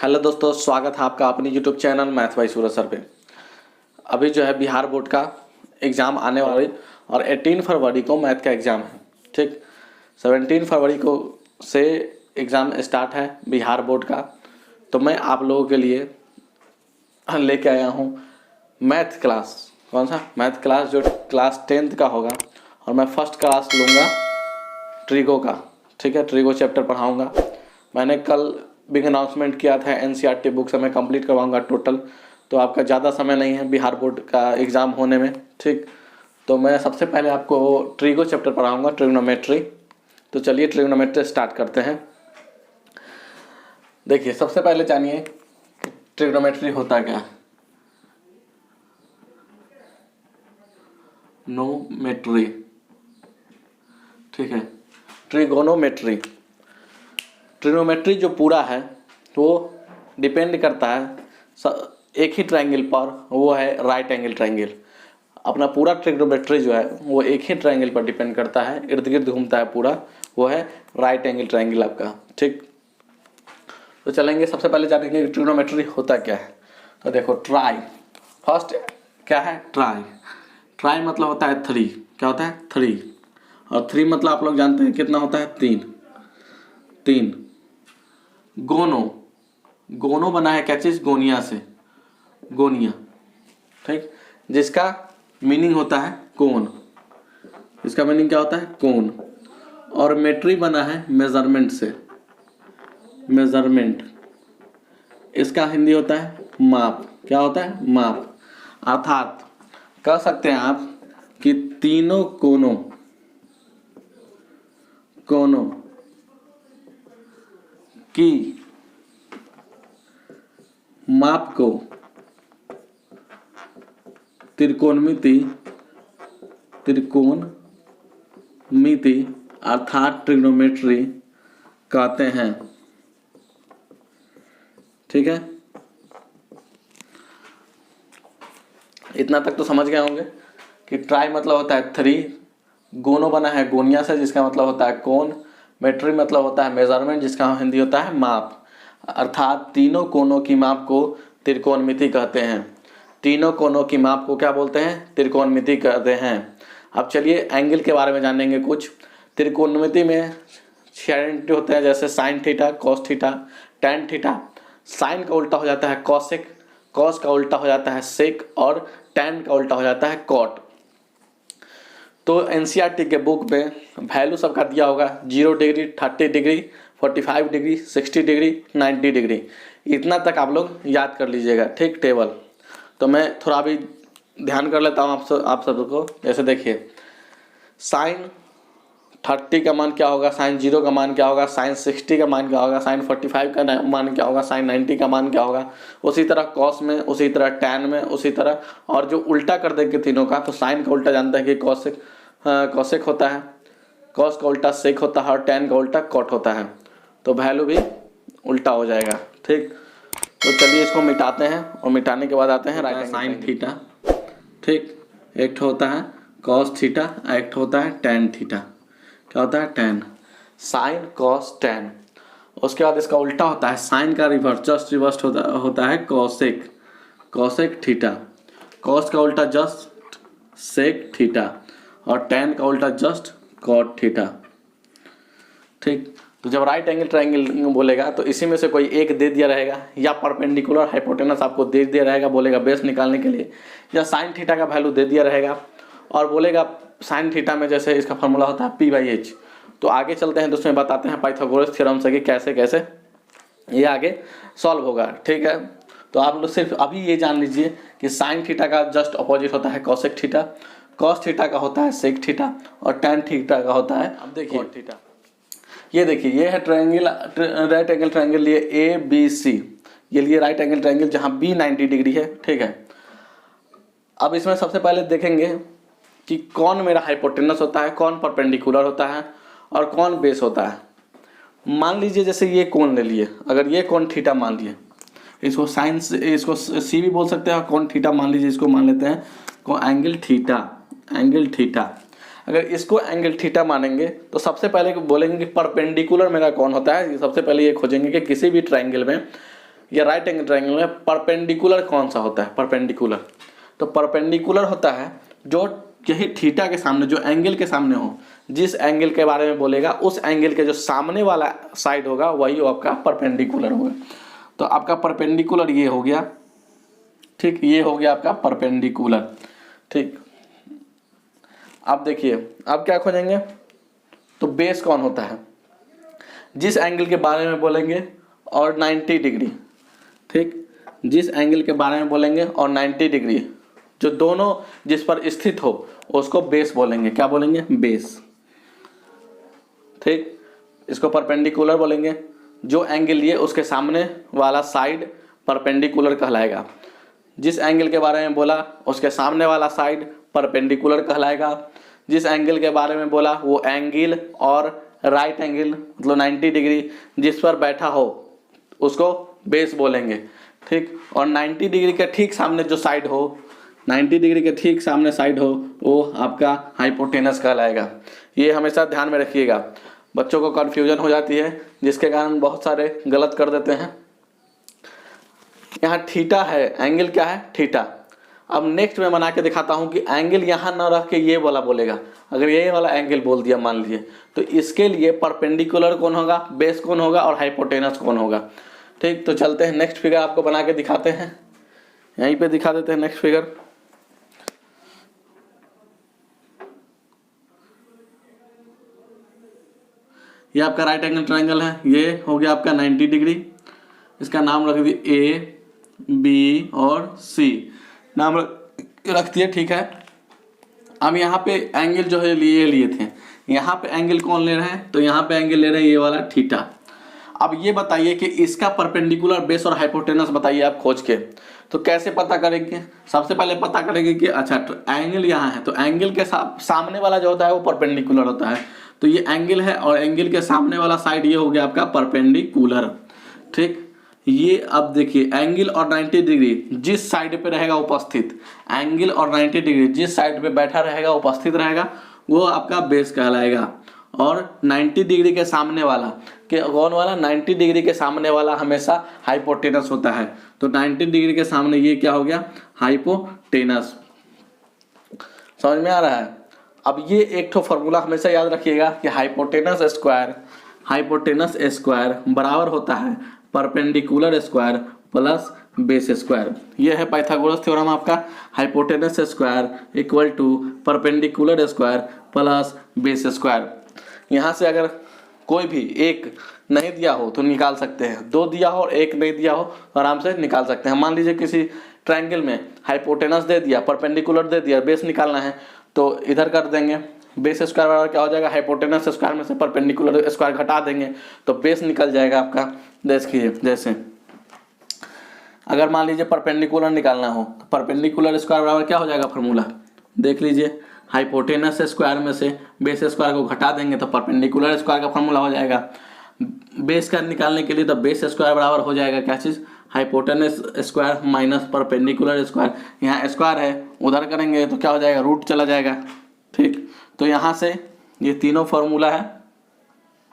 Hello दोस्तों, स्वागत है आपका अपनी यूट्यूब चैनल मैथ बाय सूरज सर पे। अभी जो है बिहार बोर्ड का एग्ज़ाम आने वाली और 18 फरवरी को मैथ का एग्ज़ाम है। ठीक, 17 फरवरी को से एग्ज़ाम स्टार्ट है बिहार बोर्ड का। तो मैं आप लोगों के लिए लेके आया हूँ मैथ क्लास। कौन सा मैथ क्लास? जो क्लास 10th का होगा और मैं फर्स्ट क्लास लूँगा ट्रिगो का। ठीक है, ट्रिगो चैप्टर पढ़ाऊँगा। मैंने कल बिग अनाउंसमेंट किया था एनसीईआरटी बुक से मैं कंप्लीट करवाऊंगा टोटल। तो आपका ज़्यादा समय नहीं है बिहार बोर्ड का एग्ज़ाम होने में। ठीक, तो मैं सबसे पहले आपको ट्रिगो चैप्टर पढ़ाऊंगा, ट्रिग्नोमेट्री। तो चलिए ट्रिग्नोमेट्री स्टार्ट करते हैं। देखिए, सबसे पहले जानिए ट्रिग्नोमेट्री होता क्या है। नोमेट्री, ठीक है, ट्रिगोनोमेट्री। ट्रिग्नोमेट्री जो पूरा है वो डिपेंड करता है एक ही ट्रायंगल पर, वो है राइट एंगल ट्रायंगल। अपना पूरा ट्रिग्नोमेट्री जो है वो एक ही ट्रायंगल पर डिपेंड करता है, इर्द गिर्द घूमता है पूरा, वो है राइट एंगल ट्रायंगल आपका। ठीक, तो चलेंगे सबसे पहले जानेंगे ट्रिग्नोमेट्री होता क्या है। तो देखो, ट्राई फर्स्ट क्या है? ट्राई। ट्राई मतलब होता है 3। क्या होता है? 3। और 3 मतलब आप लोग जानते हैं कितना होता है? 3। गोनो, गोनो बना है क्या चीज़? गोनिया से, गोनिया। ठीक, जिसका मीनिंग होता है कोन। इसका मीनिंग क्या होता है? कोन। और मेट्री बना है मेजरमेंट से, मेजरमेंट। इसका हिंदी होता है माप। क्या होता है? माप। अर्थात कह सकते हैं आप कि तीनों कोनों की माप को त्रिकोणमिति अर्थात ट्रिग्नोमेट्री कहते हैं। ठीक है, इतना तक तो समझ गए होंगे कि ट्राई मतलब होता है 3, गोनो बना है गोनिया से जिसका मतलब होता है कोन, मेट्री मतलब होता है मेजरमेंट जिसका हिंदी होता है माप। अर्थात तीनों कोनों की माप को त्रिकोणमिति कहते हैं। तीनों कोनों की माप को क्या बोलते हैं? त्रिकोणमिति कहते हैं। अब चलिए एंगल के बारे में जानेंगे कुछ। त्रिकोणमिति में 6 आइडेंटिटी होते हैं, जैसे sine theta, cos theta, tan theta. Sine का उल्टा हो जाता है कॉसेक, कॉस का उल्टा हो जाता है सेक और टैन का उल्टा हो जाता है कॉट। तो एनसीईआरटी के बुक में वैल्यू सबका दिया होगा 0 degree, 30 degree, 45 degree, 60 degree, 90 degree. इतना तक आप लोग याद कर लीजिएगा। ठीक, टेबल। तो मैं थोड़ा भी ध्यान कर लेता हूँ आप सबको। जैसे देखिए, साइन 30 का मान क्या होगा, साइन 0 का मान क्या होगा, साइन 60 का मान क्या होगा, साइन 45 का मान क्या होगा, साइन 90 का मान क्या होगा। उसी तरह कॉस में, उसी तरह टैन में, उसी तरह। और जो उल्टा कर देंगे तीनों का, तो साइन का उल्टा जानते हैं कि कॉसेक होता है, कॉस का उल्टा सेक होता है और टैन का उल्टा कॉट होता है। तो वैल्यू भी उल्टा हो जाएगा। ठीक, तो चलिए इसको मिटाते हैं और मिटाने के बाद आते हैं राइट साइन थीटा। ठीक, एक होता है कॉस थीटा, एक होता है टैन थीटा। क्या होता है? टैन। Sign cos tan. उसके बाद इसका उल्टा होता है साइन का रिवर्स, जस्ट रिवर्स होता है कॉसेक, कॉसेक थीटा। कॉस का उल्टा जस्ट सेक थीटा और टैन का उल्टा जस्ट कॉट थीटा। ठीक, तो जब राइट एंगल ट्रायंगल बोलेगा तो इसी में से कोई एक दे दिया रहेगा, या परपेंडिकुलर हाइपोटेनस आपको दे दिया रहेगा, बोलेगा बेस निकालने के लिए, या साइन थीटा का वैल्यू दे दिया रहेगा और बोलेगा साइन थीटा में जैसे इसका फॉर्मूला होता है P/H। तो आगे चलते हैं तो उसमें बताते हैं पाइथागोरस थ्योरम से कि कैसे कैसे ये आगे सॉल्व होगा। ठीक है, तो आप लोग सिर्फ अभी ये जान लीजिए कि साइन थीटा का जस्ट अपोजिट होता है कॉसेक थीटा, कॉस थीटा का होता है सेक थीटा और टैन थीटा का होता है, अब देखिए थीटा। ये देखिए, ये है ट्रायंगल, राइट एंगल ट्रायंगल लिए ABC। ये लिए राइट एंगल ट्रायंगल जहाँ B 90 डिग्री है। ठीक है, अब इसमें सबसे पहले देखेंगे कि कौन मेरा हाइपोटेनस होता है, कौन परपेंडिकुलर होता है और कौन बेस होता है। मान लीजिए जैसे ये कोण ले लिए, अगर ये कोण थीटा मान लिए, इसको साइन, इसको C भी बोल सकते हैं, और कोण थीटा मान लीजिए, इसको मान लेते हैं को एंगल थीटा, एंगल थीटा। अगर इसको एंगल थीटा मानेंगे तो सबसे पहले बोलेंगे कि परपेंडिकुलर मेरा कौन होता है। सबसे पहले ये खोजेंगे कि किसी भी ट्रायंगल में या राइट एंगल ट्रायंगल में परपेंडिकुलर कौन सा होता है? परपेंडिकुलर, तो परपेंडिकुलर होता है जो यही थीटा के सामने, जो एंगल के सामने हो, जिस एंगल के बारे में बोलेगा उस एंगल के जो सामने वाला साइड होगा वही आपका परपेंडिकुलर होगा। तो आपका परपेंडिकुलर ये हो गया, ठीक, ये हो गया आपका परपेंडिकुलर, ठीक। अब देखिए अब क्या खोजेंगे, तो बेस कौन होता है? जिस एंगल के बारे में बोलेंगे और 90 डिग्री, ठीक, जिस एंगल के बारे में बोलेंगे और 90 डिग्री जो दोनों जिस पर स्थित हो उसको बेस बोलेंगे। क्या बोलेंगे? बेस, ठीक। इसको परपेंडिकुलर बोलेंगे। जो एंगल लिए उसके सामने वाला साइड परपेंडिकुलर कहलाएगा। जिस एंगल के बारे में बोला उसके सामने वाला साइड परपेंडिकुलर कहलाएगा। जिस एंगल के बारे में बोला वो एंगल और राइट एंगल मतलब 90 डिग्री जिस पर बैठा हो उसको बेस बोलेंगे, ठीक। और 90 डिग्री के ठीक सामने जो साइड हो, 90 डिग्री के ठीक सामने साइड हो, वो आपका हाइपोटेनस कहलाएगा। ये हमेशा ध्यान में रखिएगा, बच्चों को कन्फ्यूजन हो जाती है जिसके कारण बहुत सारे गलत कर देते हैं। यहाँ थीटा है, एंगल क्या है? थीटा। अब नेक्स्ट मैं बना के दिखाता हूँ कि एंगल यहाँ ना रख के ये वाला बोलेगा। अगर ये वाला एंगल बोल दिया मान लीजिए, तो इसके लिए परपेंडिकुलर कौन होगा, बेस कौन होगा और हाइपोटेनस कौन होगा, ठीक। तो चलते हैं नेक्स्ट फिगर आपको बना के दिखाते हैं, यहीं पे दिखा देते हैं नेक्स्ट फिगर। ये आपका राइट एंगल ट्रायंगल है, ये हो गया आपका 90 डिग्री। इसका नाम रख दिए ए, बी और सी, नाम रख दिए, ठीक है। अब यहाँ पे एंगल जो है लिए थे, यहाँ पे एंगल कौन ले रहे हैं? तो यहाँ पे एंगल ले रहे हैं ये वाला थीटा। अब ये बताइए कि इसका परपेंडिकुलर बेस और हाइपोटेनस बताइए आप खोज के। तो कैसे पता करेंगे? सबसे पहले पता करेंगे कि अच्छा एंगल यहाँ है, तो एंगल के सामने वाला जो होता है वो परपेंडिकुलर होता है। तो ये एंगल है और एंगल के सामने वाला साइड ये हो गया आपका परपेंडिकुलर, ठीक। ये अब देखिए एंगल और 90 डिग्री जिस साइड पे रहेगा उपस्थित, एंगल और 90 डिग्री जिस साइड पे बैठा रहेगा उपस्थित रहेगा वो आपका बेस कहलाएगा। और 90 डिग्री के सामने वाला कि कौन वाला? 90 डिग्री के सामने वाला हमेशा हाइपोटेनस होता है। तो 90 डिग्री के सामने ये क्या हो गया? हाइपोटेनस। समझ में आ रहा है? अब ये एक ठो फॉर्मूला हमेशा याद रखिएगा कि हाइपोटेनस स्क्वायर बराबर होता है perpendicular square plus base square. ये है पाइथागोरस थ्योरम आपका। Hypotenuse square equal to perpendicular square plus base square. यहाँ से अगर कोई भी एक नहीं दिया हो तो निकाल सकते हैं, दो दिया हो और एक नहीं दिया हो तो आराम से निकाल सकते हैं। मान लीजिए किसी ट्रायंगल में हाइपोटेनस दे दिया, परपेंडिकुलर दे दिया, बेस निकालना है तो इधर कर देंगे, बेस स्क्वायर बराबर क्या हो जाएगा? हाइपोटेनस स्क्वायर में से परपेंडिकुलर स्क्वायर घटा देंगे तो बेस निकल जाएगा आपका। देखिए जैसे अगर मान लीजिए परपेंडिकुलर निकालना हो तो परपेंडिकुलर स्क्वायर बराबर क्या हो जाएगा? फॉर्मूला देख लीजिए, हाइपोटेनस स्क्वायर में से बेस स्क्वायर को घटा देंगे तो परपेंडिकुलर स्क्वायर का फॉर्मूला हो जाएगा। बेस का निकालने के लिए तो बेस स्क्वायर बराबर हो जाएगा क्या चीज़? Hypotenuse square minus perpendicular square. यहाँ स्क्वायर है उधर करेंगे तो क्या हो जाएगा? रूट चला जाएगा, ठीक। तो यहाँ से ये तीनों फार्मूला है,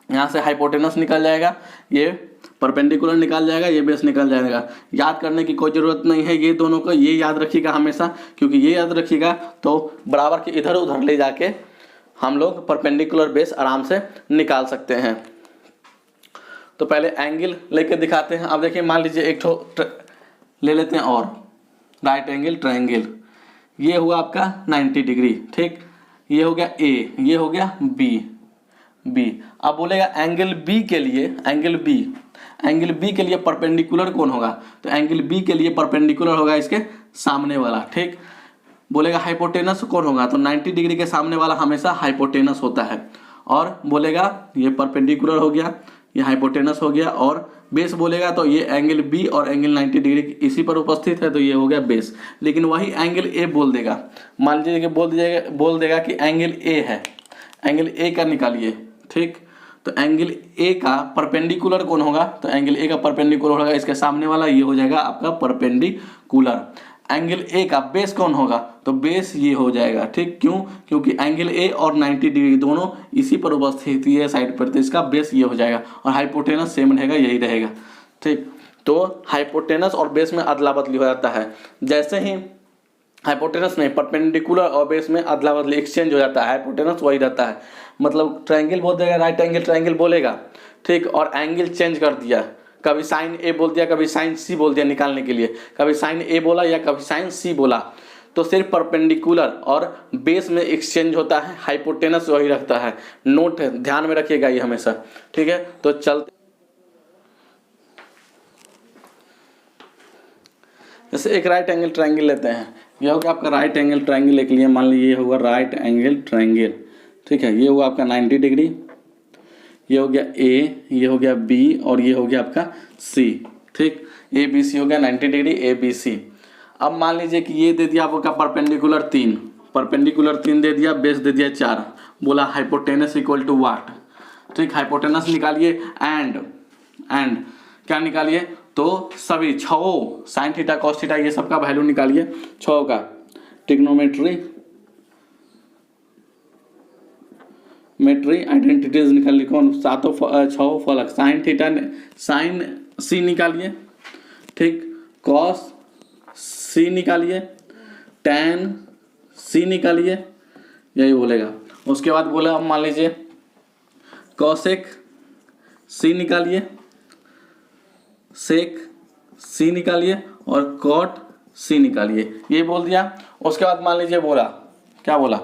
यहाँ से हाइपोटेनस निकल जाएगा, ये परपेंडिकुलर निकल जाएगा, ये बेस निकल जाएगा। याद करने की कोई ज़रूरत नहीं है ये दोनों को, ये याद रखिएगा हमेशा, क्योंकि ये याद रखिएगा तो बराबर के इधर उधर ले जाके हम लोग परपेंडिकुलर बेस आराम से निकाल सकते हैं। तो पहले एंगल लेके दिखाते हैं। अब देखिए मान लीजिए एक ठो ले लेते हैं और राइट एंगल ट्रायंगल। ये हुआ आपका 90 डिग्री, ठीक। ये हो गया ए, ये हो गया बी। अब बोलेगा एंगल बी के लिए परपेंडिकुलर कौन होगा? तो एंगल बी के लिए परपेंडिकुलर होगा इसके सामने वाला, ठीक। बोलेगा हाइपोटेनस कौन होगा? तो 90 डिग्री के सामने वाला हमेशा हाइपोटेनस होता है। और बोलेगा ये परपेंडिकुलर हो गया, ये हाइपोटेनस हो गया। और बेस बोलेगा तो ये एंगल बी और एंगल 90 डिग्री इसी पर उपस्थित है तो ये हो गया बेस। लेकिन वही एंगल ए बोल देगा, मान लीजिए कि बोल देगा कि एंगल ए है, एंगल ए का निकालिए, ठीक। तो एंगल ए का परपेंडिकुलर कौन होगा? तो एंगल ए का परपेंडिकुलर होगा इसके सामने वाला, ये हो जाएगा आपका परपेंडिकुलर। एंगल ए का बेस कौन होगा? तो बेस ये हो जाएगा, ठीक। क्यों? क्योंकि एंगल ए और 90 डिग्री दोनों इसी पर उपस्थित है साइड पर, तो इसका बेस ये हो जाएगा। और हाइपोटेनस सेम रहेगा, यही रहेगा, ठीक। तो हाइपोटेनस और बेस में अदला बदली हो जाता है। जैसे ही हाइपोटेनस नहीं, परपेंडिकुलर और बेस में अदला बदली एक्सचेंज हो जाता है, हाइपोटेनस वही रहता है। मतलब ट्रायंगल बोल देगा, राइट एंगल ट्रायंगल बोलेगा, ठीक, और एंगल चेंज कर दिया, कभी साइन ए बोल दिया, कभी साइन सी बोल दिया निकालने के लिए, कभी साइन ए बोला या कभी साइन सी बोला, तो सिर्फ परपेंडिकुलर और बेस में एक्सचेंज होता है, हाइपोटेनस वही रखता है। नोट है, ध्यान में रखिएगा ये हमेशा, ठीक है। तो चलते, जैसे एक राइट एंगल ट्रायंगल लेते हैं, यह होगा आपका राइट एंगल ट्रायंगल एक लिए, मान लीजिए ये होगा राइट एंगल ट्रायंगल, ठीक है। ये हुआ आपका 90 डिग्री, ये हो गया ए, ये हो गया बी और ये हो गया आपका सी, ठीक। ए बी सी हो गया 90 डिग्री ए बी सी। अब मान लीजिए कि ये दे दिया आपका परपेंडिकुलर 3, परपेंडिकुलर 3 दे दिया, बेस दे दिया 4, बोला हाइपोटेनस इक्वल टू वाट, ठीक। हाइपोटेनस निकालिए एंड क्या निकालिए, तो सभी 6 साइन थीटा कॉस थीटा ये सबका वैल्यू निकालिए, 6 का ट्रिग्नोमेट्री आइडेंटिटीज निकालिए, कौन, 6 फलक, साइन थीटा, साइन सी निकालिए, ठीक, कॉस सी निकालिए, टैन सी निकालिए, यही बोलेगा। उसके बाद बोला, अब मान लीजिए कॉसेक सी निकालिए, सेक सी निकालिए और कॉट सी निकालिए, ये बोल दिया। उसके बाद मान लीजिए बोला, क्या बोला,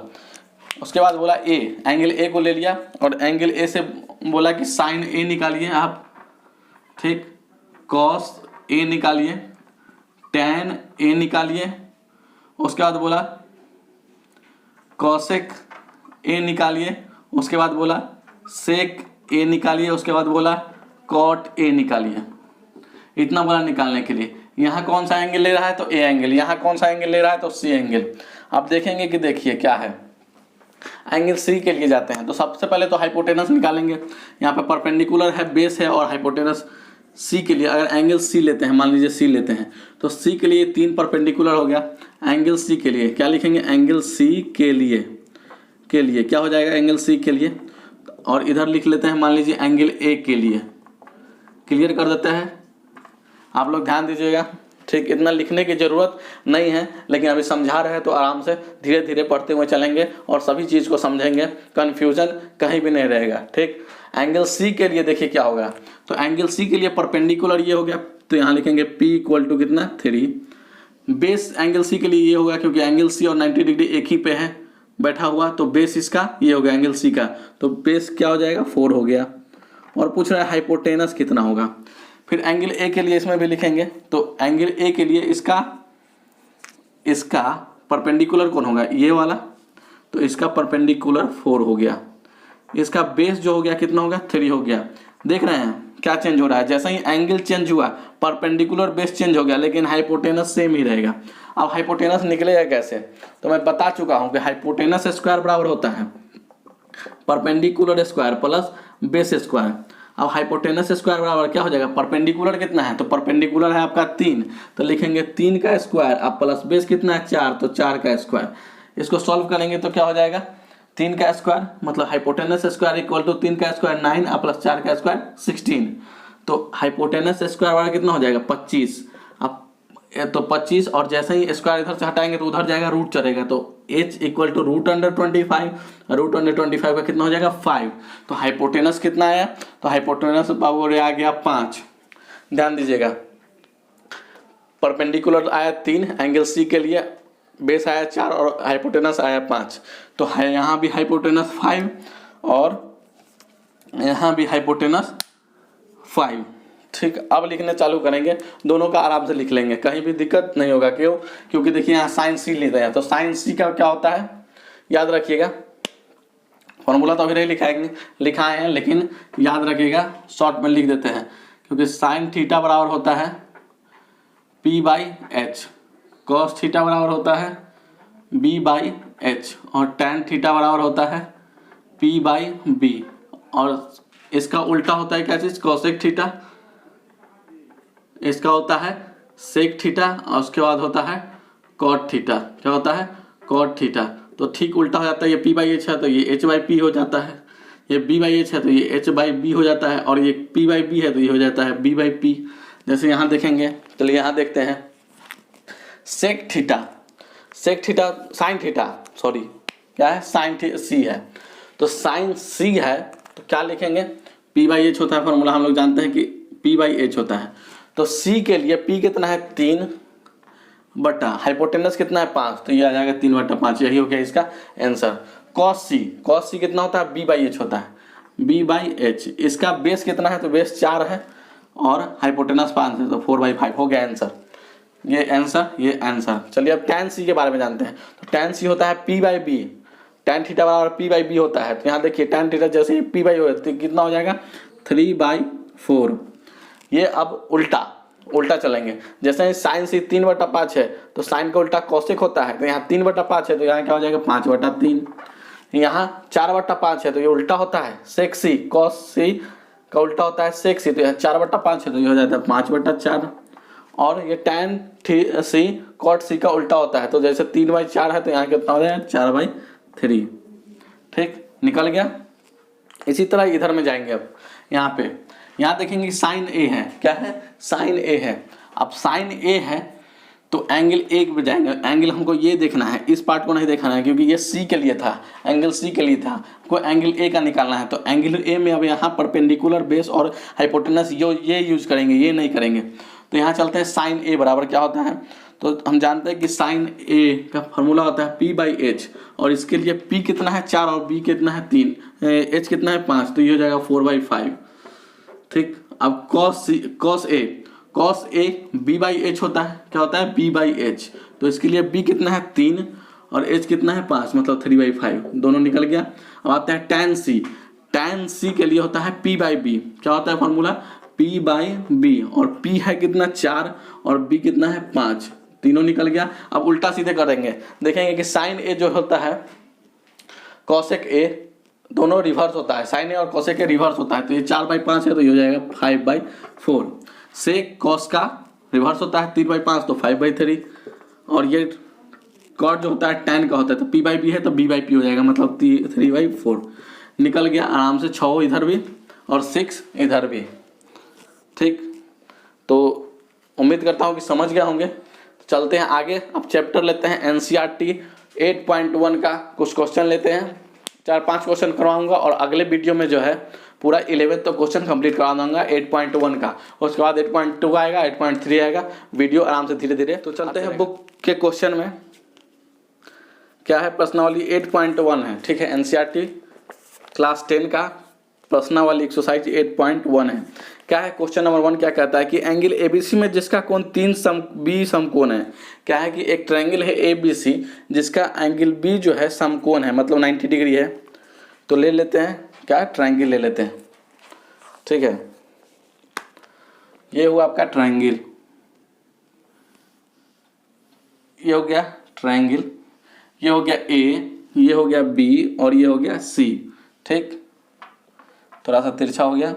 उसके बाद बोला ए, एंगल ए को ले लिया और एंगल ए से बोला कि साइन ए निकालिए आप, ठीक, कॉस ए निकालिए, टैन ए निकालिए। उसके बाद बोला कॉसेक ए निकालिए, उसके बाद बोला सेक ए निकालिए, उसके बाद बोला कॉट ए निकालिए। इतना बोला निकालने के लिए। यहाँ कौन सा एंगल ले रहा है, तो ए एंगल, यहाँ कौन सा एंगल ले रहा है, तो सी एंगल। आप देखेंगे कि देखिए क्या है, एंगल सी के लिए जाते हैं तो सबसे पहले तो हाइपोटेनस निकालेंगे। यहाँ पे परपेंडिकुलर है, बेस है और हाइपोटेनस सी के लिए अगर एंगल सी लेते हैं, मान लीजिए सी लेते हैं, तो सी के लिए 3 परपेंडिकुलर हो गया। एंगल सी के लिए क्या लिखेंगे, एंगल सी के लिए क्या हो जाएगा, एंगल सी के लिए, और इधर लिख लेते हैं मान लीजिए एंगल ए के लिए। क्लियर कर देते हैं, आप लोग ध्यान दीजिएगा, ठीक। इतना लिखने की ज़रूरत नहीं है, लेकिन अभी समझा रहे हैं तो आराम से धीरे धीरे पढ़ते हुए चलेंगे और सभी चीज़ को समझेंगे, कन्फ्यूजन कहीं भी नहीं रहेगा, ठीक। एंगल सी के लिए देखिए क्या होगा, तो एंगल सी के लिए परपेंडिकुलर ये हो गया, तो यहाँ लिखेंगे P इक्वल टू कितना, 3। बेस एंगल सी के लिए ये होगा, क्योंकि एंगल सी और 90 डिग्री एक ही पे है बैठा हुआ, तो बेस इसका ये हो गया एंगल सी का, तो बेस क्या हो जाएगा, 4 हो गया। और पूछ रहा है हाइपोटेनस कितना होगा। फिर एंगल ए के लिए इसमें भी लिखेंगे, तो एंगल ए के लिए इसका परपेंडिकुलर कौन होगा, ये वाला, तो इसका परपेंडिकुलर 4 हो गया। इसका बेस जो हो गया कितना हो गया, 3 हो गया। देख रहे हैं क्या चेंज हो रहा है, जैसे ही एंगल चेंज हुआ परपेंडिकुलर बेस चेंज हो गया, लेकिन हाइपोटेनस सेम ही रहेगा। अब हाइपोटेनस निकलेगा कैसे, तो मैं बता चुका हूँ कि हाइपोटेनस स्क्वायर बराबर होता है perpendicular square plus base square. अब हाइपोटेनस स्क्वायर बराबर क्या हो जाएगा, परपेंडिकुलर कितना है, तो परपेंडिकुलर है आपका 3, तो लिखेंगे 3 का स्क्वायर, अब प्लस बेस कितना है 4, तो 4 का स्क्वायर। इसको सॉल्व करेंगे तो क्या हो जाएगा, 3 का स्क्वायर मतलब हाइपोटेनस स्क्वायर इक्वल टू 3 का स्क्वायर 9 और प्लस 4 का स्क्वायर 16। तो हाइपोटेनस स्क्वायर बराबर कितना हो जाएगा 25। अब तो 25 और जैसे ही स्क्वायर इधर से हटाएंगे तो उधर जाएगा, रूट चलेगा, तो h इक्वल टू √25, √25 का कितना हो जाएगा 5। तो हाइपोटेनस कितना आया, तो हाइपोटेनस पावर आ गया 5। ध्यान दीजिएगा, परपेंडिकुलर आया 3 एंगल सी के लिए, बेस आया 4 और हाइपोटेनस आया 5। तो है यहाँ भी हाइपोटेनस 5 और यहाँ भी हाइपोटेनस 5, ठीक। अब लिखने चालू करेंगे, दोनों का आराम से लिख लेंगे, कहीं भी दिक्कत नहीं होगा। क्यों, क्योंकि देखिए यहाँ साइन सी लेते हैं, तो साइन सी का क्या होता है याद रखिएगा, फॉर्मूला तो अभी नहीं लिखाए हैं, लेकिन याद रखिएगा, शॉर्ट में लिख देते हैं, क्योंकि साइन थीटा बराबर होता है P/H, कॉस थीटा बराबर होता है B/H और टैन थीटा बराबर होता है P/B, और इसका उल्टा होता है क्या चीज़, कॉसेक थीटा, इसका होता है सेक थीटा और उसके बाद होता है कॉट थीटा। क्या होता है, कॉट थीटा। तो ठीक उल्टा हो जाता है, ये P/H है तो ये H/P हो जाता है, ये B/H है तो ये H/B हो जाता है, और ये P/B है तो ये हो जाता है B/P। जैसे यहाँ देखेंगे, चलिए यहाँ देखते हैं sec theta sine theta, sorry क्या है, साइन सी है, तो साइन सी है तो क्या लिखेंगे, पी बाई एच होता है, फॉर्मूला हम लोग जानते हैं कि पी बाई एच होता है। तो सी के लिए पी कितना है 3 बटा हाइपोटेनस कितना है 5, तो ये आ जाएगा 3/5, यही हो गया इसका आंसर। कॉस सी कितना होता है, बी बाई एच होता है, बी बाई एच। इसका बेस कितना है, तो बेस 4 है और हाइपोटेनस 5 है, तो 4/5 हो गया आंसर। ये आंसर। चलिए अब tan सी के बारे में जानते हैं। तो tan सी होता है P by B, tan theta बराबर पी बाई बी होता है। तो यहाँ देखिए tan थीटा जैसे ही पी बाई हो तो कितना हो जाएगा 3/4। ये अब उल्टा चलेंगे, जैसे साइन सी 3/5 है तो साइन का उल्टा कोसेक होता है, तो यहाँ 3/5 है तो यहाँ क्या हो जाएगा 5/3। यहाँ 4/5 है तो ये उल्टा होता है सेक सी, कॉस सी का उल्टा होता है सेक सी, तो यहाँ 4/5 है तो ये हो जाता है 5/4। और ये tan सी कॉट सी का उल्टा होता है, तो जैसे 3/4 है तो यहाँ कितना हो जाएगा 4/3। ठीक, निकल गया। इसी तरह इधर में जाएंगे। अब यहाँ देखेंगे साइन ए है, क्या है, साइन ए है। अब साइन ए है तो एंगल ए पे जाएंगे, एंगल हमको ये देखना है, इस पार्ट को नहीं देखना है क्योंकि ये सी के लिए था, एंगल सी के लिए था, हमको एंगल ए का निकालना है। तो एंगल ए में अब यहाँ परपेंडिकुलर बेस और हाइपोटेनस ये यूज करेंगे, ये नहीं करेंगे। तो यहाँ चलते हैं साइन ए बराबर क्या होता है, तो हम जानते हैं कि साइन ए का फॉर्मूला होता है पी बाई एच, और इसके लिए पी कितना है 4 और बी कितना है 3, एच कितना है 5, तो ये हो जाएगा 4/5। ठीक, अब cos A B by H होता है, क्या होता है बी बाई एच, तो इसके लिए बी कितना है 3 और एच कितना है 5, मतलब 3/5, दोनों निकल गया। अब आते हैं tan सी के लिए होता है पी बाई बी, क्या होता है फॉर्मूला पी बाई बी, और पी है कितना 4 और बी कितना है 5, तीनों निकल गया। अब उल्टा सीधे करेंगे, देखेंगे कि साइन ए जो होता है कॉसेक ए, दोनों रिवर्स होता है, साइन ए और कॉसेक ए रिवर्स होता है, तो ये 4/5 है तो ये हो जाएगा 5/4। सेक कॉस का रिवर्स होता है 3/5 तो 5/3, और ये कॉट जो होता है tan का होता है, तो पी बाई बी है तो बी बाई पी हो जाएगा, मतलब 3/4 निकल गया आराम से। 6 इधर भी और 6 इधर भी। ठीक, तो उम्मीद करता हूँ कि समझ गए होंगे। तो चलते हैं आगे, अब चैप्टर लेते हैं NCERT 8.1 का कुछ क्वेश्चन लेते हैं। 4-5 क्वेश्चन करवाऊंगा और अगले वीडियो में जो है पूरा 11th तो क्वेश्चन कंप्लीट करा दूंगा 8.1 का, उसके बाद 8.2 आएगा, 8.3 आएगा, वीडियो आराम से धीरे धीरे। तो चलते हैं बुक के क्वेश्चन में। क्या है, प्रश्नावली 8.1 है, ठीक है, NCERT क्लास 10 का प्रश्नावली एक्सरसाइज 8.1 है। क्या है क्वेश्चन नंबर 1, क्या कहता है कि एंगल एबीसी में जिसका कोण 3 बी समकोण है। क्या है कि एक ट्रायंगल है एबीसी जिसका एंगल बी जो है समकोण है, मतलब 90 डिग्री है। तो ले लेते हैं, क्या ट्रायंगल ले लेते हैं, ठीक है। ये हुआ आपका ट्रायंगल, ये हो गया ट्रायंगल, ये हो गया ए, ये हो गया बी और ये हो गया सी। ठीक, थोड़ा सा तिरछा हो गया,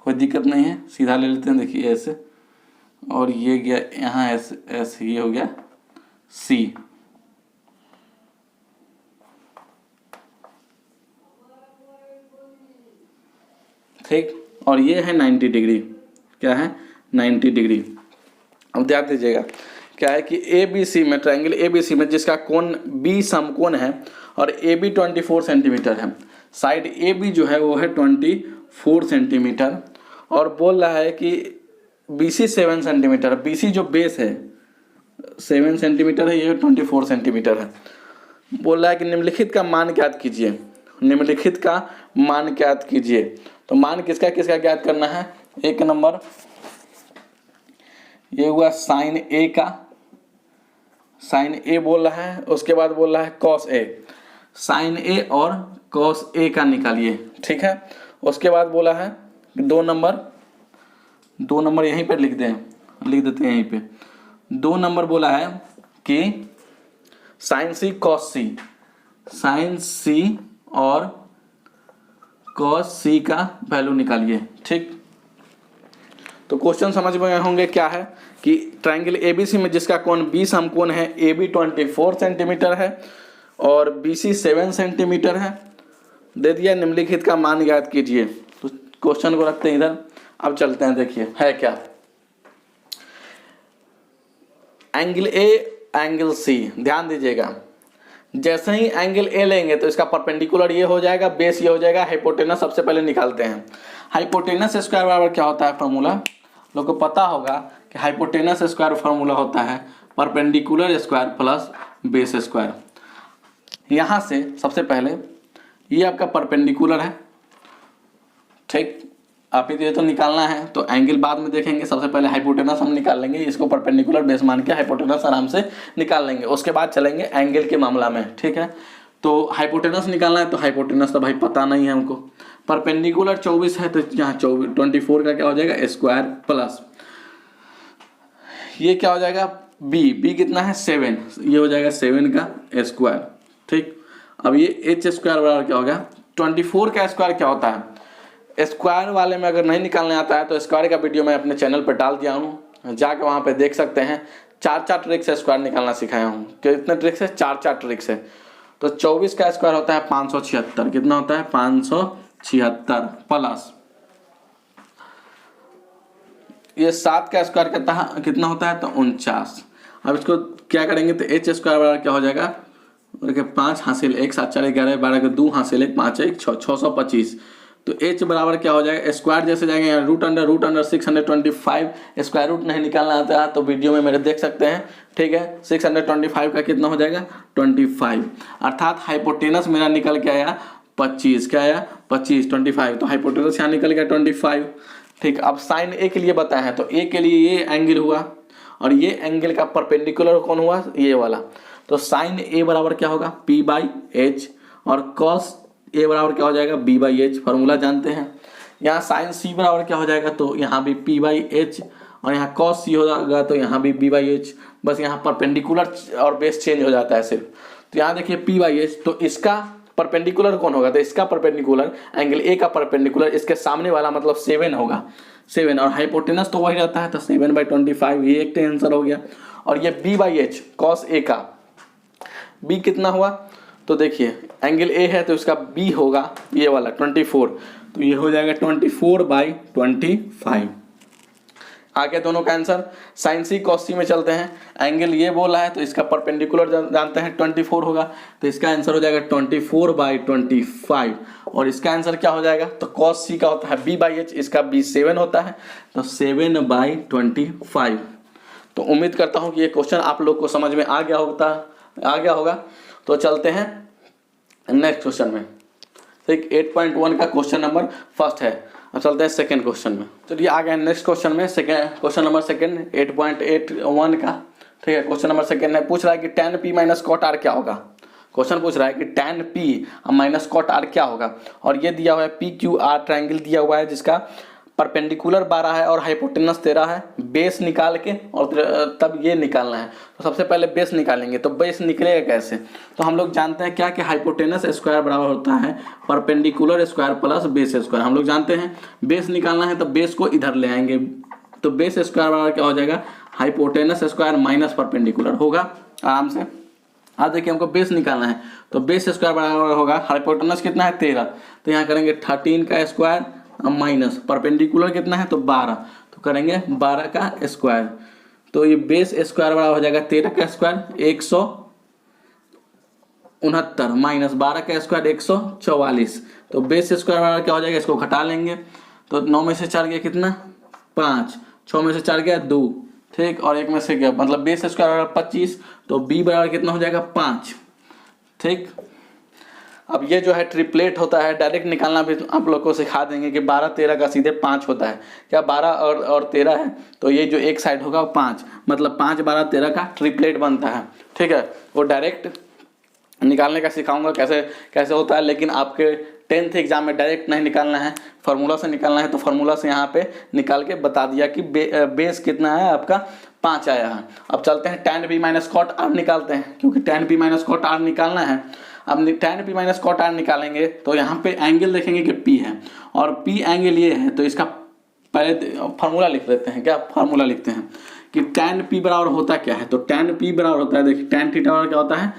कोई दिक्कत नहीं है, सीधा ले लेते हैं। देखिए ऐसे, और ये गया यहाँ ऐसे, ये हो गया सी। ठीक, और ये है 90 डिग्री, क्या है 90 डिग्री। अब ध्यान दीजिएगा, क्या है कि ए बी सी में, ट्रायंगल ए बी सी में जिसका कोण बी समकोण है और ए बी 24 सेंटीमीटर है, साइड ए बी जो है वो है 24 सेंटीमीटर, और बोल रहा है कि B C 7 centimetre, B C जो बेस है 7 सेंटीमीटर है, ये 24 सेंटीमीटर है। बोल रहा है कि निम्नलिखित का मान ज्ञात कीजिए, निम्नलिखित का मान ज्ञात कीजिए। तो मान किसका किसका ज्ञात करना है, एक नंबर ये हुआ साइन ए का, साइन ए बोल रहा है, उसके बाद बोल रहा है कॉस ए, साइन ए और कॉस ए का निकालिए, ठीक है। उसके बाद बोला है 2 नंबर यहीं पर लिख देते हैं यहीं पे। 2 नंबर बोला है कि साइन सी कॉस सी, साइन सी और कॉस सी का वैल्यू निकालिए। ठीक, तो क्वेश्चन समझ में होंगे। क्या है कि ट्रायंगल एबीसी में जिसका कोण बी समकोण है, ए बी 24 सेंटीमीटर है और बी सी 7 सेंटीमीटर है, दे दिया निम्नलिखित का मान ज्ञात कीजिए। तो क्वेश्चन को रखते हैं इधर, अब चलते हैं, देखिए है क्या। एंगल ए एंगल सी, ध्यान दीजिएगा, जैसे ही एंगल ए लेंगे तो इसका परपेंडिकुलर ये हो जाएगा, बेस ये हो जाएगा, हाइपोटेनस सबसे पहले निकालते हैं। हाइपोटेनस स्क्वायर बराबर क्या होता है फॉर्मूला, लोग को पता होगा कि हाइपोटेनस स्क्वायर फार्मूला होता है perpendicular square plus base square. यहाँ से सबसे पहले ये आपका परपेंडिकुलर है, ठीक, आप ये तो निकालना है, तो एंगल बाद में देखेंगे, सबसे पहले हाइपोटेनस हम निकाल लेंगे, इसको परपेंडिकुलर बेस मान के हाइपोटेनस आराम से निकाल लेंगे, उसके बाद चलेंगे एंगल के मामला में, ठीक है। तो हाइपोटेनस निकालना है, तो हाइपोटेनस तो भाई पता नहीं है हमको, परपेंडिकुलर 24 है, तो यहाँ 24 का क्या हो जाएगा स्क्वायर प्लस ये क्या हो जाएगा बी कितना है 7, ये हो जाएगा 7 का स्क्वायर, ठीक। अब ये एच स्क्वायर बराबर क्या हो गया 24 का स्क्वायर क्या होता है, स्क्वायर वाले में अगर नहीं निकालने आता है तो स्क्वायर का वीडियो मैं अपने चैनल पर डाल दिया हूँ, जाके वहाँ पे देख सकते हैं, 4 ट्रिक से स्क्वायर निकालना सिखाया हूँ। कितने ट्रिक से 4 ट्रिक से। तो 24 का स्क्वायर होता है 576, कितना होता है 576 प्लस ये 7 का स्क्वायर कितना होता है तो 49। अब इसको क्या करेंगे तो एच स्क्वायर बराबर क्या हो जाएगा 5 हासिल 1 7 4 11 12 के 2 हासिल 1 5 1 6 625। तो एच बराबर क्या हो जाएगा स्क्वायर जैसे जाएंगे यहाँ रूट अंडर 625, स्क्वायर रूट नहीं निकालना आता है तो वीडियो में मेरे देख सकते हैं, ठीक है। 625 का कितना हो जाएगा 25, अर्थात हाइपोटेनस मेरा निकल के आया 25, क्या आया 25 25, तो हाइपोटेनस यहाँ निकल गया 25, ठीक। अब साइन ए के लिए बताए हैं, तो ए के लिए ये एंगल हुआ और ये एंगल का परपेंडिकुलर कौन हुआ ये वाला, तो साइन ए बराबर क्या होगा P/H और कॉस ए बराबर क्या हो जाएगा B/H, फार्मूला जानते हैं। यहाँ साइन सी बराबर क्या हो जाएगा तो यहाँ भी P/H और यहाँ कॉस सी हो जाएगा तो यहाँ भी B/H, बस यहाँ परपेंडिकुलर और बेस चेंज हो जाता है सिर्फ। तो यहाँ देखिए P/H, तो इसका परपेंडिकुलर कौन होगा तो इसका परपेंडिकुलर एंगल ए का परपेंडिकुलर इसके सामने वाला मतलब 7 होगा 7, और हाइपोटेनस तो वही रहता है तो 7/25, ये एक आंसर हो गया। और ये B/H कॉस ए का B कितना हुआ तो देखिए एंगल ए है तो इसका B होगा ये वाला 24, तो ये हो जाएगा 24/25। आगे दोनों का आंसर साइन सी कॉस सी में चलते हैं, एंगल ये बोला है तो इसका परपेंडिकुलर जानते हैं 24 होगा, तो इसका आंसर हो जाएगा 24/25। और इसका आंसर क्या हो जाएगा तो कॉस सी का होता है B/H, इसका B 7 होता है तो 7/25। तो उम्मीद करता हूँ कि ये क्वेश्चन आप लोग को समझ में आ गया होगा। तो चलते हैं नेक्स्ट क्वेश्चन में, ठीक। 8.1 का क्वेश्चन नंबर फर्स्ट है। अब चलते हैं सेकंड क्वेश्चन में। चलिए आ गए नेक्स्ट क्वेश्चन में, क्वेश्चन नंबर सेकंड 8.81 का, ठीक है। क्वेश्चन नंबर सेकंड है, पूछ रहा है कि tan P minus cot R क्या होगा। क्वेश्चन पूछ रहा है कि tan P minus cot R क्या होगा, और ये दिया हुआ है PQR ट्रायंगल दिया हुआ है जिसका परपेंडिकुलर 12 है और हाइपोटेनस 13 है, बेस निकाल के और तब ये निकालना है। तो सबसे पहले बेस निकालेंगे, तो बेस निकलेगा कैसे, तो हम लोग जानते हैं क्या कि हाइपोटेनस स्क्वायर बराबर होता है perpendicular square plus base square. हम लोग जानते हैं बेस निकालना है तो बेस को इधर ले आएंगे, तो बेस स्क्वायर बराबर क्या हो जाएगा हाइपोटेनस स्क्वायर माइनस परपेंडिकुलर होगा आराम से। अब देखिए हमको बेस निकालना है तो बेस स्क्वायर बराबर होगा हाइपोटेनस कितना है 13, तो यहाँ करेंगे 13 का स्क्वायर माइनस परपेंडिकुलर कितना है तो 12, तो करेंगे 12 का स्क्वायर, तो ये बेस स्क्वायर बराबर हो जाएगा 13 का स्क्वायर 169 माइनस 12 का स्क्वायर 144, तो बेस स्क्वायर बराबर क्या हो जाएगा, इसको घटा लेंगे तो 9 में से 4 गया कितना 5, 6 में से 4 गया 2, ठीक, और 1 में से गया मतलब बेस स्क्वायर बराबर 25, तो B बराबर कितना हो जाएगा 5, ठीक। अब ये जो है ट्रिपलेट होता है, डायरेक्ट निकालना भी आप लोग को सिखा देंगे कि 12 13 का सीधे 5 होता है, क्या 12 और 13 है तो ये जो एक साइड होगा वो 5, मतलब 5 12 13 का ट्रिपलेट बनता है, ठीक है। वो डायरेक्ट निकालने का सिखाऊंगा कैसे होता है, लेकिन आपके 10th एग्जाम में डायरेक्ट नहीं निकालना है, फार्मूला से निकालना है, तो फार्मूला से यहाँ पे निकाल के बता दिया कि बेस कितना है आपका 5 आया है। अब चलते हैं tan P minus cot R निकालते हैं, क्योंकि tan P minus cot R निकालना है। अब tan P minus cot R निकालेंगे तो यहाँ पे एंगल देखेंगे कि P है और P एंगल ये है, तो इसका पहले फार्मूला लिख देते हैं, क्या फार्मूला लिखते हैं कि tan P बराबर होता क्या है, तो tan P बराबर होता है, देखिए tan थीटा बराबर क्या होता है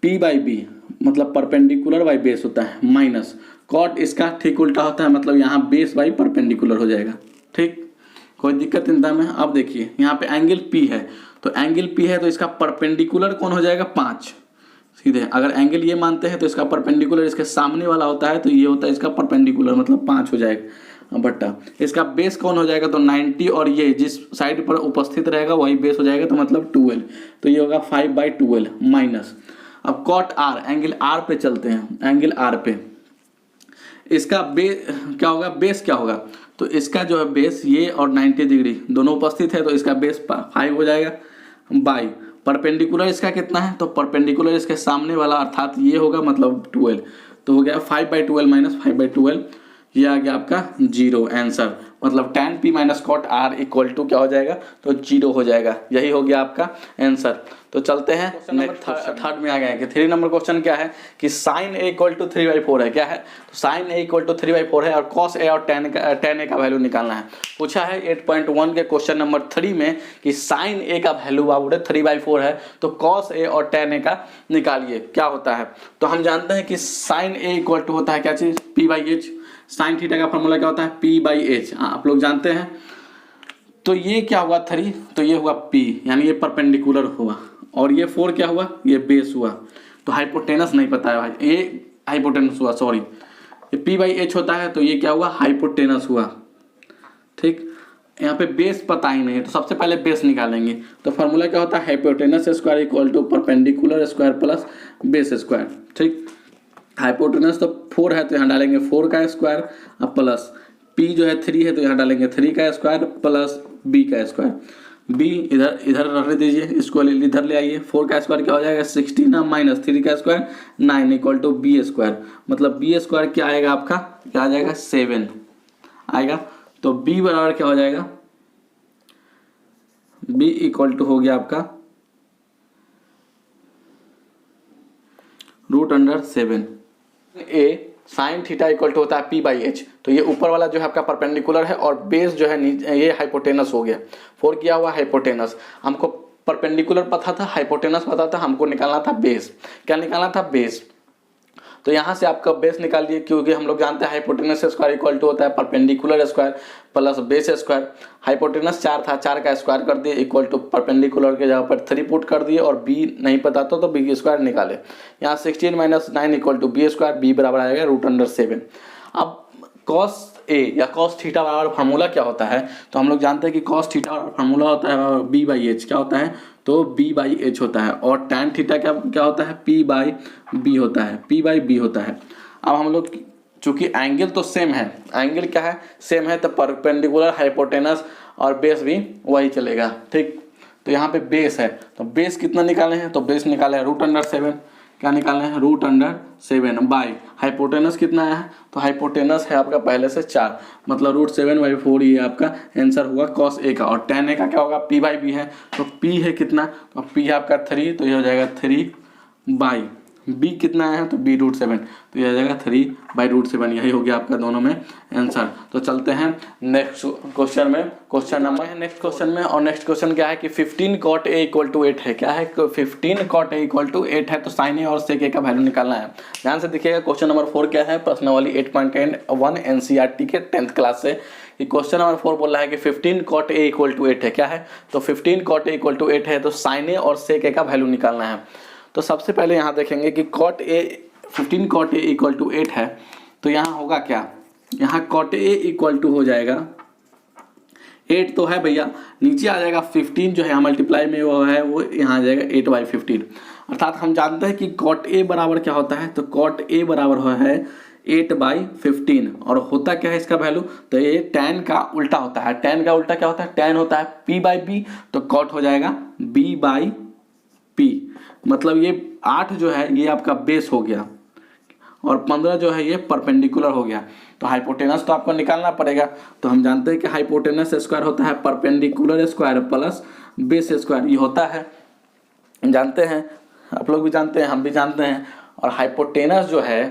P/B, मतलब परपेंडिकुलर बाई बेस होता है, माइनस cot इसका ठीक उल्टा होता है, मतलब यहाँ बेस बाई परपेंडिकुलर हो जाएगा, ठीक। कोई दिक्कत चिंता में। अब देखिए यहाँ पे एंगल पी है, तो एंगल पी है तो इसका परपेंडिकुलर कौन हो जाएगा 5 सीधे। अगर एंगल ये मानते हैं तो इसका परपेंडिकुलर इसके सामने वाला होता है तो ये होता है इसका परपेंडिकुलर, मतलब 5 हो जाएगा बट्टा। इसका बेस कौन हो जाएगा तो 90, और ये जिस साइड पर उपस्थित रहेगा वही बेस हो जाएगा, तो मतलब 12, तो ये होगा 5/12 माइनस। अब कॉट आर, एंगल आर पे चलते हैं, एंगल आर पे इसका क्या होगा, बेस क्या होगा, तो इसका जो है बेस ये और 90 डिग्री दोनों उपस्थित है तो इसका बेस 5 हो जाएगा बाई परपेंडिकुलर इसका कितना है, तो परपेंडिकुलर इसके सामने वाला अर्थात ये होगा मतलब 12, तो हो गया 5/12 माइनस 5/12, ये आ गया आपका 0 आंसर। मतलब tan p minus cot R equal to क्या हो जाएगा तो 0 हो जाएगा, यही हो गया आपका आंसर। तो चलते हैं थर्ड में आ गए कि 3 नंबर क्वेश्चन क्या है कि साइन a इक्वल टू 3/4 है, क्या है तो साइन a इक्वल टू 3/4 है और cos a और tan a का वैल्यू निकालना है। पूछा है 8.1 के क्वेश्चन नंबर 3 में कि साइन a का वैल्यू बाबू 3/4 है तो cos a और tan a का निकालिए क्या होता है। तो हम जानते हैं कि साइन a इक्वल टू होता है क्या चीज़ p/h, साइन थीटा का फॉर्मूला क्या होता है p/h, आप लोग जानते हैं। तो ये क्या हुआ 3, तो ये हुआ p, यानी ये परपेंडिकुलर हुआ, और ये 4 क्या हुआ, ये बेस हुआ। तो हाइपोटेनस नहीं पता है भाई, ये हाइपोटेनस हुआ, सॉरी ये p/h होता है तो ये क्या हुआ हाइपोटेनस हुआ, ठीक। यहाँ पे बेस पता ही नहीं है तो सबसे पहले बेस निकालेंगे। तो फार्मूला क्या होता है hypotenuse square equal to perpendicular square plus base square, ठीक। हाइपोटेनस तो 4 है तो यहाँ डालेंगे 4 का स्क्वायर और प्लस p जो है 3 है तो यहाँ डालेंगे 3 का स्क्वायर प्लस b का स्क्वायर। b इधर इधर रख दीजिए, इसको इधर ले आइए, 4 का स्क्वायर क्या हो जाएगा 16 माइनस 3 का square 9 equal to b square, मतलब b स्क्वायर क्या आएगा आपका, क्या आ जाएगा 7 आएगा। तो b बराबर क्या हो जाएगा, b इक्वल टू हो गया आपका √7। ए साइन थीटा इक्वल टू होता है p/h, तो ये ऊपर वाला जो है आपका परपेंडिकुलर है और बेस जो है ये हाइपोटेनस हो गया, 4 किया हुआ हाइपोटेनस। हमको परपेंडिकुलर पता था, हाइपोटेनस पता था, हमको निकालना था बेस। क्या निकालना था बेस, तो यहाँ से आपका बेस निकाल दिए क्योंकि हम लोग जानते हैं हाइपोटेनस स्क्वायर इक्वल टू होता है perpendicular square plus base square. Hypotenuse 4 था, 4 का स्क्वायर कर दिए इक्वल टू परपेंडिकुलर के जगह पर 3 पुट कर दिए और बी नहीं पता तो बी स्क्वायर निकाले। यहाँ 16 minus 9 equal to B square, B बराबर आएगा √7। अब कॉस ए या कॉस थीटा बराबर फार्मूला क्या होता है, तो हम लोग जानते हैं कि कॉस थीटा फार्मूला होता है b/h, क्या होता है तो b/h होता है, और tan थीटा क्या होता है p/b होता है, p/b होता है। अब हम लोग चूंकि एंगल तो सेम है, एंगल क्या है सेम है, तो परपेंडिकुलर हाइपोटेनस और बेस भी वही चलेगा, ठीक। तो यहाँ पे बेस है तो बेस कितना निकाले हैं, तो बेस निकाले हैं √7, क्या निकालना है √7 बाई हाइपोटेनस कितना है, तो हाइपोटेनस है आपका पहले से 4, मतलब √7/4 ये आपका आंसर हुआ कॉस ए का। और tan ए का क्या होगा p/b है, तो p है कितना, तो p है आपका 3, तो ये हो जाएगा 3 b कितना है तो b √7, तो ये हो जाएगा 3/√7, यही हो गया आपका दोनों में आंसर। तो चलते हैं नेक्स्ट क्वेश्चन में, क्वेश्चन नंबर है नेक्स्ट क्वेश्चन में, और नेक्स्ट क्वेश्चन क्या है कि 15 cot a इक्वल टू 8 है, क्या है 15 cot a इक्वल टू 8 है, तो साइन ए और सेक ए का वैल्यू निकालना है। ध्यान से देखिएगा क्वेश्चन नंबर 4 क्या है, प्रश्नावली 8.1 NCERT के 10th क्लास से। क्वेश्चन नंबर 4 बोल रहा है कि 15 cot a इक्वल टू 8 है, क्या है तो 15 cot a इक्वल टू 8 है, तो साइन ए और सेक ए का वैल्यू निकालना है। तो सबसे पहले यहाँ देखेंगे कि 15 cot a इक्वल टू 8 है, तो यहाँ होगा क्या, यहाँ cot a इक्वल टू हो जाएगा 8 तो है भैया, नीचे आ जाएगा 15 जो है मल्टीप्लाई में वो है वो यहाँ आ जाएगा 8/15, अर्थात हम जानते हैं कि cot a बराबर क्या होता है, तो cot a बराबर है 8/15, और होता क्या है इसका वैल्यू, तो ये tan का उल्टा होता है, tan का उल्टा क्या होता है, tan होता है p/b, तो cot हो जाएगा b/p, मतलब ये 8 जो है ये आपका बेस हो गया और 15 जो है ये परपेंडिकुलर हो गया। तो हाइपोटेनस तो आपको निकालना पड़ेगा, तो हम जानते हैं कि हाइपोटेनस स्क्वायर होता है perpendicular square plus base square, ये होता है जानते हैं, आप लोग भी जानते हैं, हम भी जानते हैं। और हाइपोटेनस जो है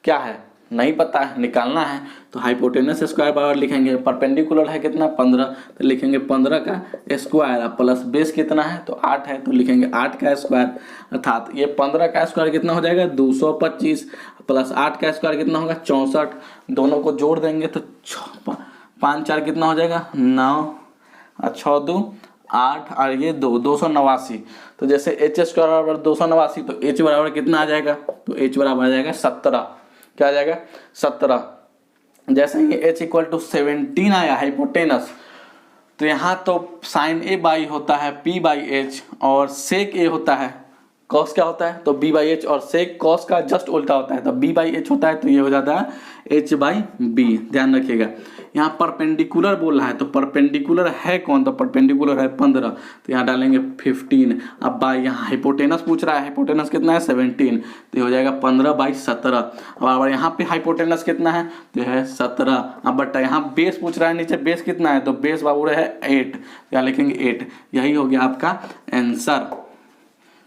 क्या है नहीं पता है, निकालना है, तो हाइपोटेनस स्क्वायर बराबर लिखेंगे, परपेंडिकुलर है कितना 15, तो लिखेंगे 15 का स्क्वायर प्लस बेस कितना है तो 8 है, तो लिखेंगे 8 का स्क्वायर, अर्थात ये 15 का स्क्वायर कितना हो जाएगा 225 प्लस 8 का स्क्वायर कितना होगा 64, दोनों को जोड़ देंगे तो 5 4 कितना हो जाएगा 9, और 6 2 8 और ये 289। तो जैसे एच स्क्वायर बराबर 289, तो एच बराबर कितना आ जाएगा, तो एच बराबर आ जाएगा 17। क्या आ जाएगा 17। जैसे ही एच इक्वल टू 17 आया हाइपोटेनस, तो यहाँ तो साइन ए बाई होता है पी बाई एच और सेक ए होता है कॉस क्या होता है, तो बी बाई एच, और सेक कॉस का जस्ट उल्टा होता है, तो बी बाई एच होता है, तो ये हो जाता है एच बाई बी। ध्यान रखिएगा यहाँ परपेंडिकुलर बोल रहा है, तो परपेंडिकुलर है कौन, तो परपेंडिकुलर है 15, तो यहाँ डालेंगे 15। अब बाई यहाँ हाइपोटेनस पूछ रहा है, हाइपोटेनस कितना है 17, तो ये हो जाएगा 15/17। अब यहाँ पे हाइपोटेनस कितना है, तो है 17। अब बट यहाँ बेस पूछ रहा है, नीचे बेस कितना है, तो बेस बाबू है 8, यहाँ लिखेंगे 8। यही हो गया आपका आंसर।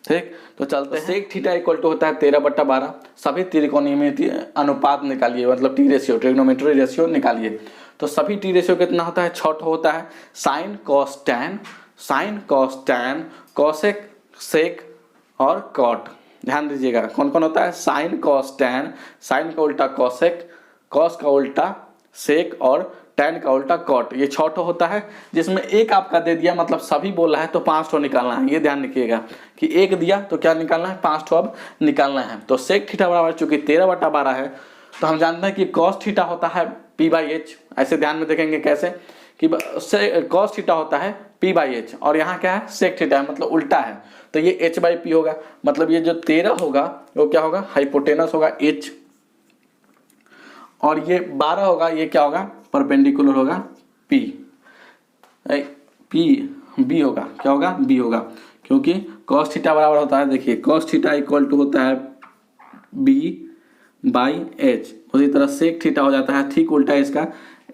ठीक, तो चलते हैं। सेक थीटा इक्वल टू होता है 13/12। सभी त्रिकोणीय अनुपात निकालिए, मतलब टी रेशियो, ट्रिग्नोमेट्री रेशियो निकालिए। तो सभी टी रेशियो कितना होता है, 6 होता है। Sine cos tan cosec sec और कॉट। ध्यान दीजिएगा कौन कौन होता है, साइन कॉस टैन, साइन का उल्टा कॉसेक, कॉस का उल्टा सेक और टैन का उल्टा कॉट। ये 6 होता है, जिसमें एक आपका दे दिया, मतलब सभी बोल रहा है तो 5 निकालना है। ये ध्यान रखिएगा कि एक दिया तो क्या निकालना है, 5 अब निकालना है। तो सेक थीटा बराबर चूंकि 13/12 है, तो हम जानते हैं कि कॉस थीटा होता है पी बाई एच। ऐसे ध्यान में देखेंगे कैसे कि कॉस थीटा होता है पी बाई एच, और यहाँ क्या है सेक थीटा है, मतलब उल्टा है, तो ये एच बाई पी होगा। मतलब ये जो 13 होगा वो क्या होगा, हाइपोटेनस होगा एच, और ये 12 होगा, ये क्या होगा, परपेंडिकुलर होगा पी। बी होगा, क्या होगा, बी होगा, क्योंकि कॉस थीटा बराबर होता है, देखिए कॉस थीटा इक्वल टू होता है बी बाई एच। उसी तरह सेक थीटा हो जाता है ठीक उल्टा इसका,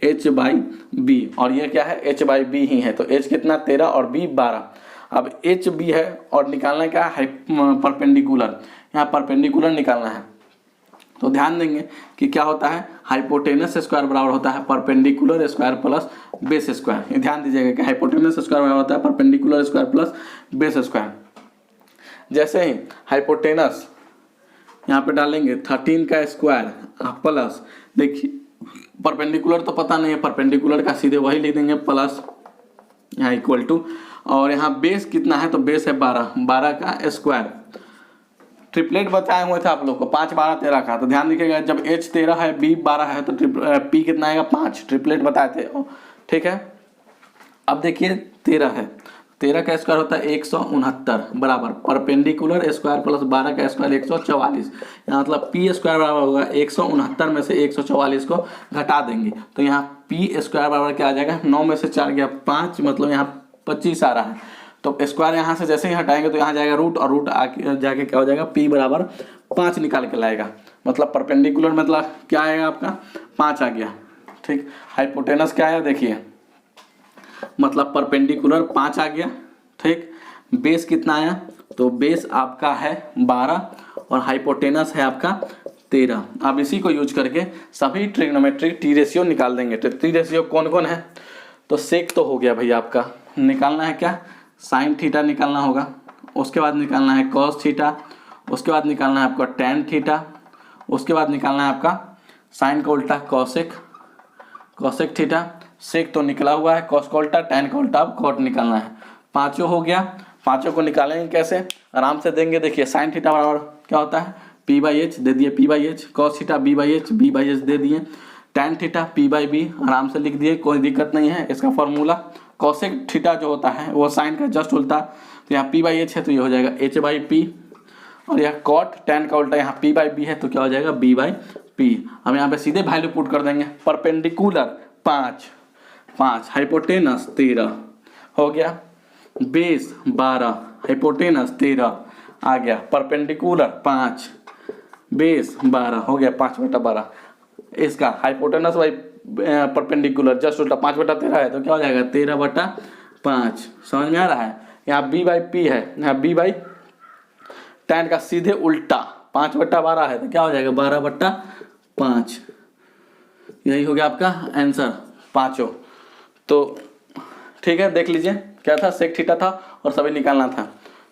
एच बाई बी, और ये क्या है, एच बाई बी ही है। तो एच कितना 13 और बी 12। अब एच बी है और निकालना क्या है, परपेंडिकुलर, यहाँ परपेंडिकुलर निकालना है। तो ध्यान देंगे कि क्या होता है, हाइपोटेनस स्क्वायर बराबर होता है perpendicular square plus base square. ये ध्यान दीजिएगा कि हाइपोटेनस स्क्वायर बराबर होता है perpendicular square plus base square. जैसे ही हाइपोटेनस यहाँ पे डालेंगे 13 का स्क्वायर प्लस, देखिए परपेंडिकुलर तो पता नहीं है, परपेंडिकुलर का सीधे वही लिख देंगे प्लस, यहाँ इक्वल टू, और यहाँ बेस कितना है, तो बेस है 12 का स्क्वायर। ट्रिपलेट बताए हुए थे आप लोग को 5 12 13 का, तो ध्यान रखिएगा जब एच 13 है बी 12 है तो पी कितना आएगा 5, ट्रिपलेट बताए थे। ठीक है, अब देखिए 13 है, 13 का स्क्वायर होता है 169 बराबर परपेंडिकुलर स्क्वायर प्लस 12 का स्क्वायर 144। यहाँ मतलब पी स्क्वायर बराबर होगा 169 में से 144 को घटा देंगे, तो यहाँ पी स्क्वायर बराबर क्या आ जाएगा, 9 में से 4 गया 5, मतलब यहाँ 25 आ रहा है। तो स्क्वायर यहाँ से जैसे ही हटाएंगे तो यहाँ जाएगा रूट, और रूट आके जाके क्या हो जाएगा, पी बराबर 5 निकाल के लाएगा। मतलब परपेंडिकुलर मतलब क्या आएगा आपका 5 आ गया। ठीक, हाइपोटेनस क्या आया देखिए, मतलब परपेंडिकुलर 5 आ गया। ठीक, बेस कितना आया, तो बेस आपका है 12 और हाइपोटेनस है आपका 13। अब इसी को यूज करके सभी ट्रिग्नोमेट्रिक टी रेशियो निकाल देंगे। तो टी रेशियो कौन कौन है, तो सेक तो हो गया भैया आपका, निकालना है क्या, साइन थीटा निकालना होगा, उसके बाद निकालना है कॉस थीटा, उसके बाद निकालना है आपका टैन थीटा, उसके बाद निकालना है आपका साइन का उल्टा कॉसेक थीटा, सेक तो निकला हुआ है, कॉस का उल्टा, टैन का उल्टा, अब कॉट निकालना है। पांचों हो गया, पांचों को निकालेंगे कैसे, आराम से देंगे। देखिए साइन थीटा बराबर क्या होता है, पी बाई एच दे दिए P by H, cos theta B by H दे दिए, tan theta P by B आराम से लिख दिए, कोई दिक्कत नहीं है। इसका फॉर्मूला कॉसेक थीटा जो होता है वो साइन का जस्ट उल्टा, तो यहाँ पी बाई एच है तो ये हो जाएगा एच बाई पी, और यहाँ कॉट टैन का उल्टा यहाँ पी बाई बी है तो क्या हो जाएगा बी बाई पी। हम यहाँ पे सीधे वैल्यू पुट कर देंगे, परपेंडिकुलर 5 हाइपोटेनस 13 हो गया, बेस 12 हाइपोटेनस 13 आ गया, परपेंडिकुलर 5 बेस 12 हो गया 5/12। इसका हाइपोटेनस बाई परपेंडिकुलर जस्ट उल्टा 5/13 है तो क्या हो जाएगा 13/5। समझ में आ रहा है, यहाँ बी बाई पी है, यहाँ बी बाई टैन का सीधे उल्टा 5/12 है तो क्या हो जाएगा 12/5। यही हो गया आपका आंसर पांचों। तो ठीक है, देख लीजिए क्या था, सेक थीटा था और सभी निकालना था।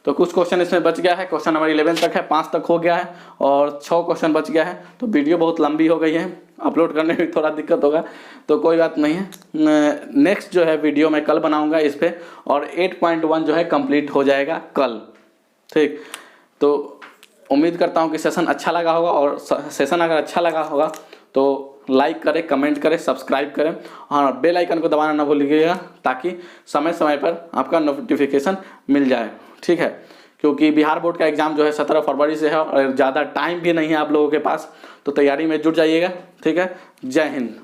तो कुछ क्वेश्चन इसमें बच गया है, क्वेश्चन नंबर 11 तक है, 5 तक हो गया है और 6 क्वेश्चन बच गया है। तो वीडियो बहुत लंबी हो गई है, अपलोड करने में थोड़ा दिक्कत होगा, तो कोई बात नहीं है। नेक्स्ट जो है वीडियो मैं कल बनाऊंगा इस पर, और 8.1 जो है कंप्लीट हो जाएगा कल। ठीक, तो उम्मीद करता हूँ कि सेशन अच्छा लगा होगा, और सेशन अगर अच्छा लगा होगा तो लाइक करें, कमेंट करें, सब्सक्राइब करें, और बेल आइकन को दबाना ना भूलिएगा, ताकि समय समय पर आपका नोटिफिकेशन मिल जाए। ठीक है, क्योंकि बिहार बोर्ड का एग्ज़ाम जो है 17 फरवरी से है, और ज़्यादा टाइम भी नहीं है आप लोगों के पास, तो तैयारी में जुट जाइएगा। ठीक है, जय हिंद।